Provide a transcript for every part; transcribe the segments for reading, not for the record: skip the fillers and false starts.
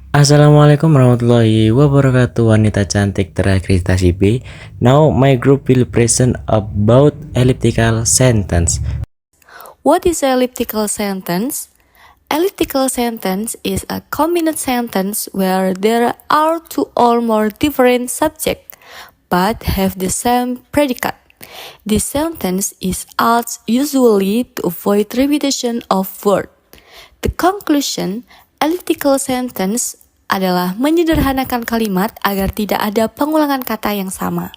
Assalamualaikum warahmatullahi wabarakatuh, wanita cantik terakreditasi B. Now my group will present about elliptical sentence. What is an elliptical sentence? Elliptical sentence is a combined sentence where there are two or more different subjects but have the same predicate. This sentence is used usually to avoid repetition of words. The conclusion, elliptical sentence adalah menyederhanakan kalimat agar tidak ada pengulangan kata yang sama.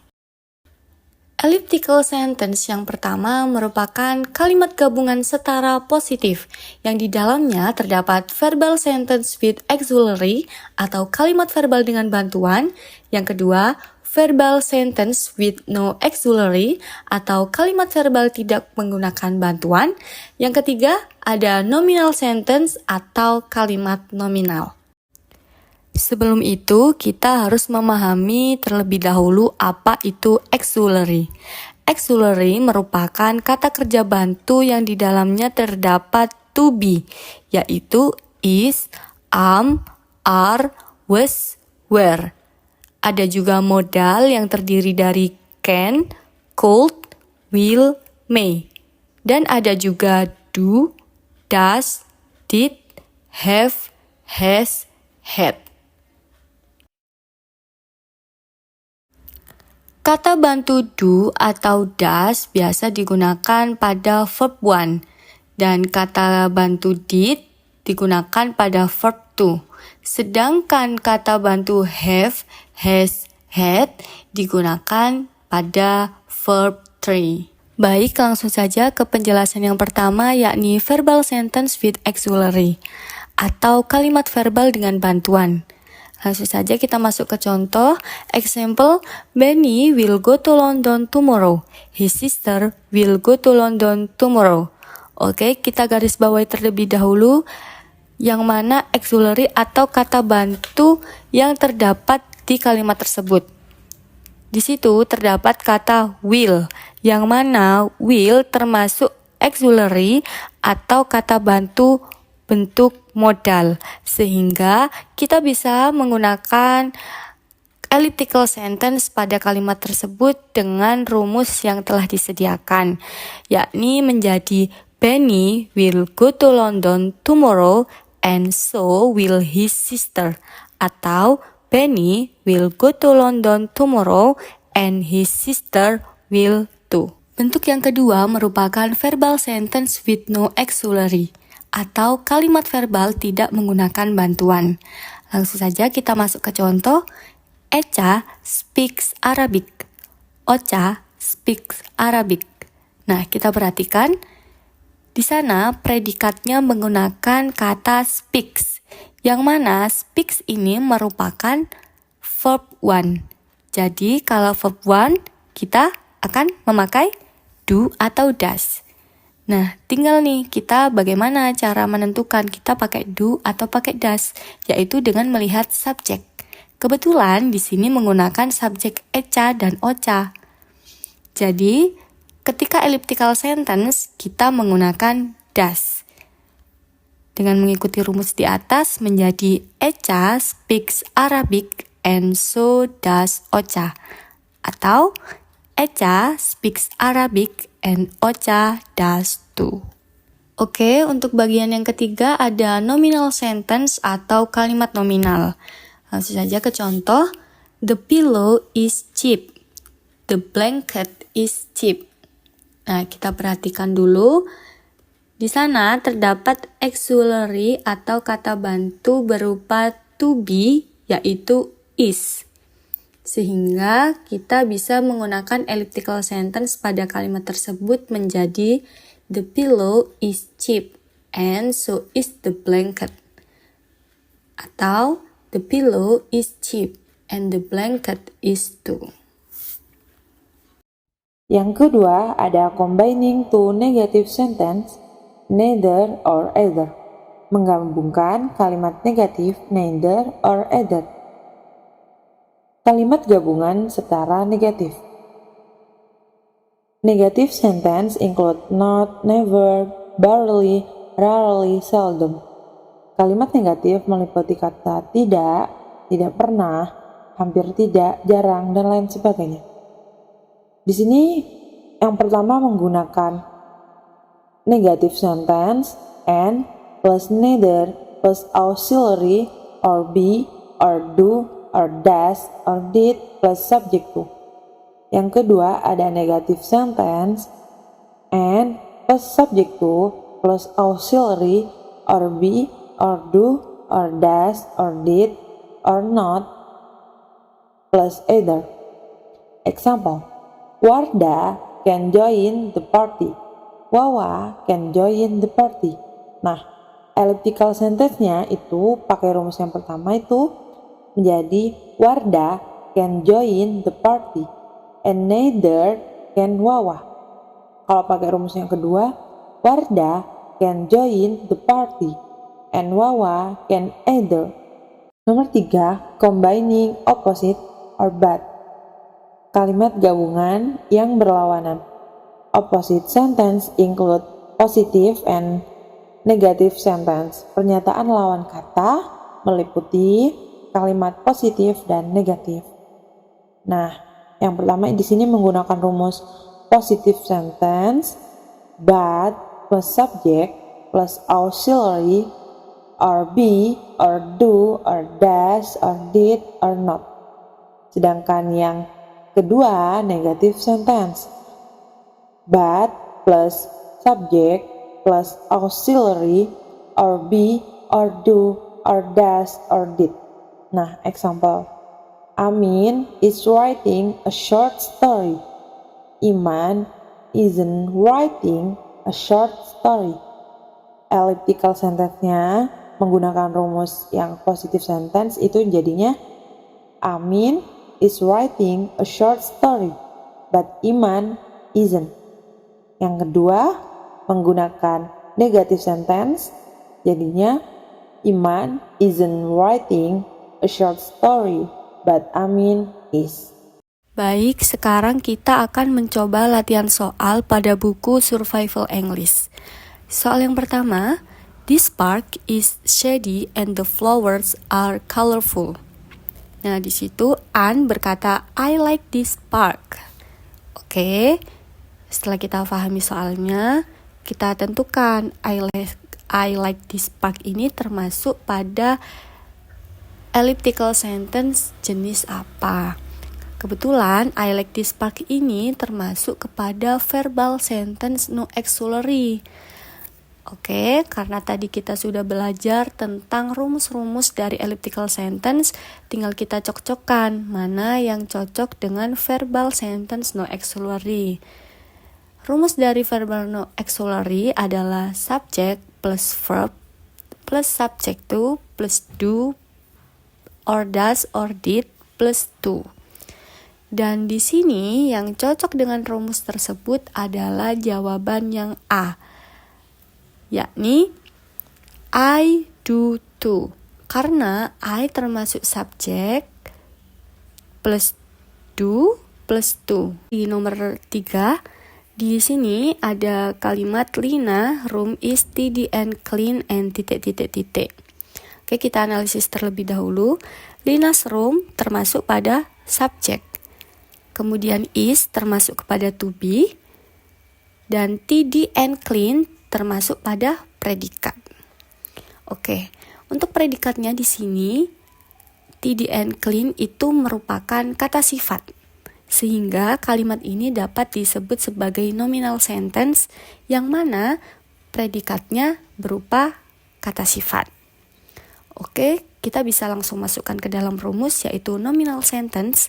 Elliptical sentence yang pertama merupakan kalimat gabungan setara positif yang di dalamnya terdapat verbal sentence with auxiliary atau kalimat verbal dengan bantuan. Yang kedua, verbal sentence with no auxiliary atau kalimat verbal tidak menggunakan bantuan. Yang ketiga, ada nominal sentence atau kalimat nominal. Sebelum itu, kita harus memahami terlebih dahulu apa itu auxiliary. Auxiliary merupakan kata kerja bantu yang di dalamnya terdapat to be, yaitu is, are, was, were. Ada juga modal yang terdiri dari can, could, will, may. Dan ada juga do, does, did, have, has, had. Kata bantu do atau does biasa digunakan pada verb 1 dan kata bantu did digunakan pada verb 2. Sedangkan kata bantu have, has, had digunakan pada verb 3. Baik, langsung saja ke penjelasan yang pertama, yakni verbal sentence with auxiliary atau kalimat verbal dengan bantuan. Langsung saja kita masuk ke contoh. Example, Benny will go to London tomorrow. His sister will go to London tomorrow. Oke, kita garis bawahi terlebih dahulu yang mana auxiliary atau kata bantu yang terdapat di kalimat tersebut. Di situ terdapat kata will, yang mana will termasuk auxiliary atau kata bantu bentuk modal, sehingga kita bisa menggunakan elliptical sentence pada kalimat tersebut dengan rumus yang telah disediakan, yakni menjadi Benny will go to London tomorrow and so will his sister, atau Benny will go to London tomorrow and his sister will too. Bentuk yang kedua merupakan verbal sentence with no auxiliary atau kalimat verbal tidak menggunakan bantuan. Langsung saja kita masuk ke contoh. Echa speaks Arabic. Ocha speaks Arabic. Nah, kita perhatikan di sana predikatnya menggunakan kata speaks, yang mana speaks ini merupakan verb 1. Jadi kalau verb 1 kita akan memakai do atau does. Nah, tinggal nih kita bagaimana cara menentukan kita pakai do atau pakai does, yaitu dengan melihat subjek. Kebetulan di sini menggunakan subjek echa dan ocha. Jadi, ketika elliptical sentence kita menggunakan does. Dengan mengikuti rumus di atas menjadi Echa speaks Arabic and so does Ocha. Atau Echa speaks Arabic and Ocha does too. Oke, untuk bagian yang ketiga ada nominal sentence atau kalimat nominal. Langsung saja ke contoh. The pillow is cheap. The blanket is cheap. Nah, kita perhatikan dulu. Di sana terdapat auxiliary atau kata bantu berupa to be, yaitu is. Sehingga kita bisa menggunakan elliptical sentence pada kalimat tersebut menjadi the pillow is cheap and so is the blanket. Atau the pillow is cheap and the blanket is too. Yang kedua ada combining two negative sentence, neither or either. Menggabungkan kalimat negatif neither or either. Kalimat gabungan setara negatif. Negative sentence include not, never, barely, rarely, seldom. Kalimat negatif meliputi kata tidak, tidak pernah, hampir tidak, jarang, dan lain sebagainya. Di sini yang pertama menggunakan negative sentence and plus neither plus auxiliary or be or do or does or did plus subject to. Yang kedua ada negative sentence and plus subject to plus auxiliary or be or do or does or did or not plus either. Example, Wardah can join the party. Wawa can join the party. Nah, elliptical sentence-nya itu pakai rumus yang pertama itu menjadi Wardah can join the party and neither can Wawa. Kalau pakai rumus yang kedua, Wardah can join the party and Wawa can either. Nomor 3, combining opposite or but. Kalimat gabungan yang berlawanan. Opposite sentence include positive and negative sentence. Pernyataan lawan kata meliputi kalimat positif dan negatif. Nah, yang pertama di sini menggunakan rumus positive sentence, but plus subject plus auxiliary or be or do or does or did or not. Sedangkan yang kedua negative sentence, but plus subject plus auxiliary or be or do or does or did. Nah, example, Amin is writing a short story. Iman isn't writing a short story. Elliptical sentence-nya menggunakan rumus yang positive sentence itu jadinya Amin is writing a short story, but Iman isn't. Yang kedua, menggunakan negative sentence, jadinya Iman isn't writing a short story, but Amin is. Baik, sekarang kita akan mencoba latihan soal pada buku Survival English. Soal yang pertama, this park is shady and the flowers are colorful. Nah, di situ Anne berkata, I like this park. Oke, setelah kita pahami soalnya, kita tentukan I like this park ini termasuk pada elliptical sentence jenis apa. Kebetulan I like this park ini termasuk kepada verbal sentence no auxiliary. Oke, karena tadi kita sudah belajar tentang rumus-rumus dari elliptical sentence, tinggal kita cocokkan mana yang cocok dengan verbal sentence no auxiliary. Rumus dari verbal no auxiliary adalah subject plus verb plus subject to plus do or does or did plus to. Dan di sini yang cocok dengan rumus tersebut adalah jawaban yang A, yakni I do to. Karena I termasuk subjek plus do plus to. Di nomor 3, di sini ada kalimat Lina room is tidy and clean and titik. Oke, kita analisis terlebih dahulu. Lina's room termasuk pada subjek. Kemudian is termasuk kepada to be, dan tidy and clean termasuk pada predikat. Oke, untuk predikatnya di sini tidy and clean itu merupakan kata sifat, sehingga kalimat ini dapat disebut sebagai nominal sentence yang mana predikatnya berupa kata sifat. Oke, kita bisa langsung masukkan ke dalam rumus, yaitu nominal sentence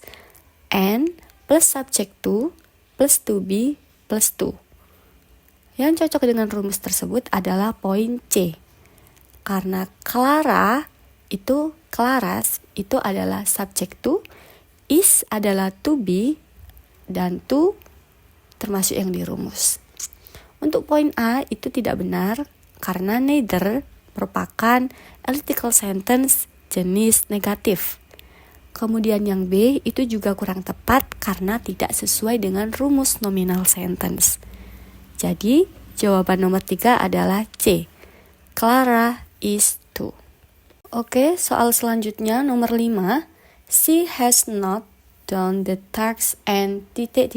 and plus subject to plus to be plus to. Yang cocok dengan rumus tersebut adalah poin C. Karena Claras itu adalah subject to, is adalah to be, dan to termasuk yang dirumus. Untuk poin A itu tidak benar karena neither merupakan elliptical sentence jenis negatif. Kemudian yang B itu juga kurang tepat karena tidak sesuai dengan rumus nominal sentence. Jadi jawaban nomor 3 adalah C. Clara is to. Oke, soal selanjutnya nomor 5. She has not done the task and titik.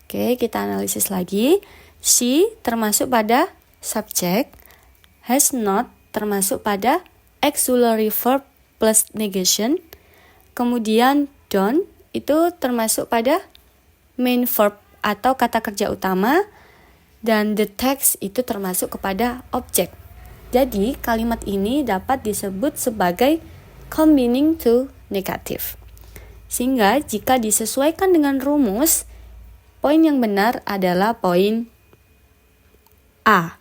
Oke, kita analisis lagi. She termasuk pada subjek, has not termasuk pada auxiliary verb plus negation, kemudian done itu termasuk pada main verb atau kata kerja utama, dan the text itu termasuk kepada objek. Jadi, kalimat ini dapat disebut sebagai combining to negative. Sehingga jika disesuaikan dengan rumus, poin yang benar adalah poin A.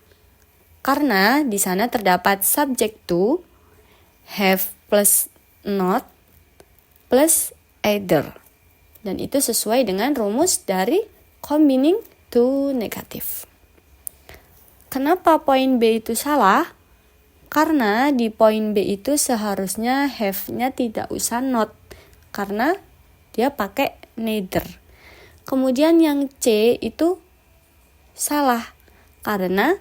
Karena di sana terdapat subject to, have plus not plus either. Dan itu sesuai dengan rumus dari combining to negative. Kenapa poin B itu salah? Karena di poin B itu seharusnya have-nya tidak usah not, karena dia pakai neither. Kemudian yang C itu salah, karena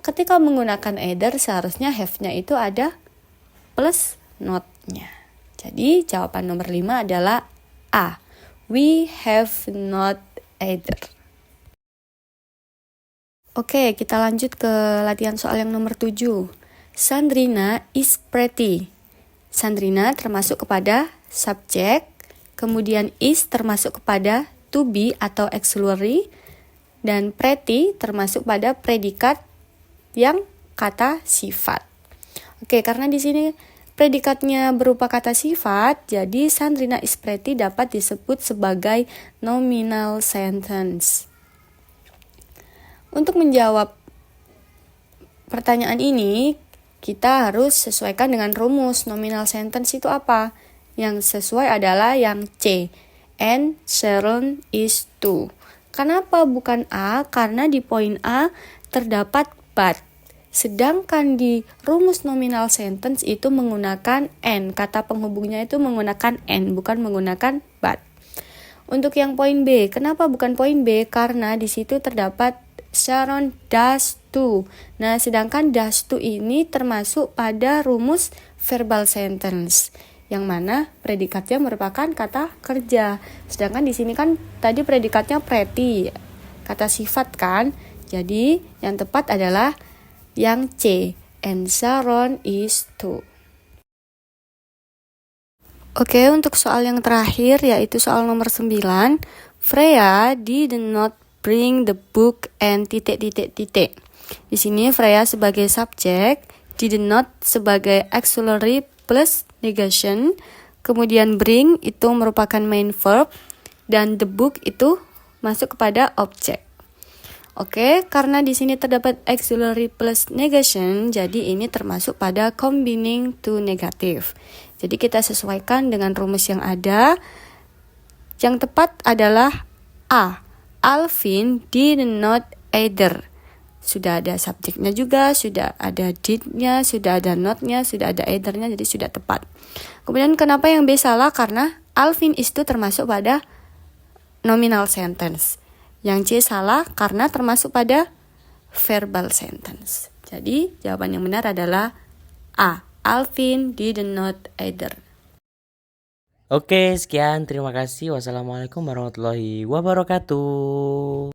ketika menggunakan either seharusnya have-nya itu ada plus not-nya. Jadi jawaban nomor 5 adalah A. We have not either. Oke, kita lanjut ke latihan soal yang nomor 7. Sandrina is pretty. Sandrina termasuk kepada subjek, kemudian is termasuk kepada to be atau auxiliary, dan pretty termasuk pada predikat yang kata sifat. Oke, karena di sini predikatnya berupa kata sifat, jadi Sandrina is pretty dapat disebut sebagai nominal sentence. Untuk menjawab pertanyaan ini, kita harus sesuaikan dengan rumus. Nominal sentence itu apa? Yang sesuai adalah yang C. And Sharon is too. Kenapa bukan A? Karena di poin A terdapat but. Sedangkan di rumus nominal sentence itu menggunakan and. Kata penghubungnya itu menggunakan and, bukan menggunakan but. Untuk yang poin B, kenapa bukan poin B? Karena di situ terdapat Sharon does too. Nah, sedangkan does too ini termasuk pada rumus verbal sentence, yang mana predikatnya merupakan kata kerja. Sedangkan di sini kan tadi predikatnya pretty, kata sifat kan. Jadi yang tepat adalah yang C, and Sharon is too. Oke, untuk soal yang terakhir yaitu soal nomor 9. Freya did not bring the book and titik. Di sini Freya sebagai subjek, did not sebagai auxiliary plus negation, kemudian bring itu merupakan main verb, dan the book itu masuk kepada objek. Oke, karena di sini terdapat auxiliary plus negation, jadi ini termasuk pada combining to negative. Jadi kita sesuaikan dengan rumus yang ada. Yang tepat adalah A. Alvin did not either. Sudah ada subjeknya juga, sudah ada did-nya, sudah ada not-nya, sudah ada either-nya, jadi sudah tepat. Kemudian kenapa yang B salah? Karena Alvin itu termasuk pada nominal sentence. Yang C salah karena termasuk pada verbal sentence. Jadi jawaban yang benar adalah A. Alvin did not either. Oke, sekian. Terima kasih. Wassalamualaikum warahmatullahi wabarakatuh.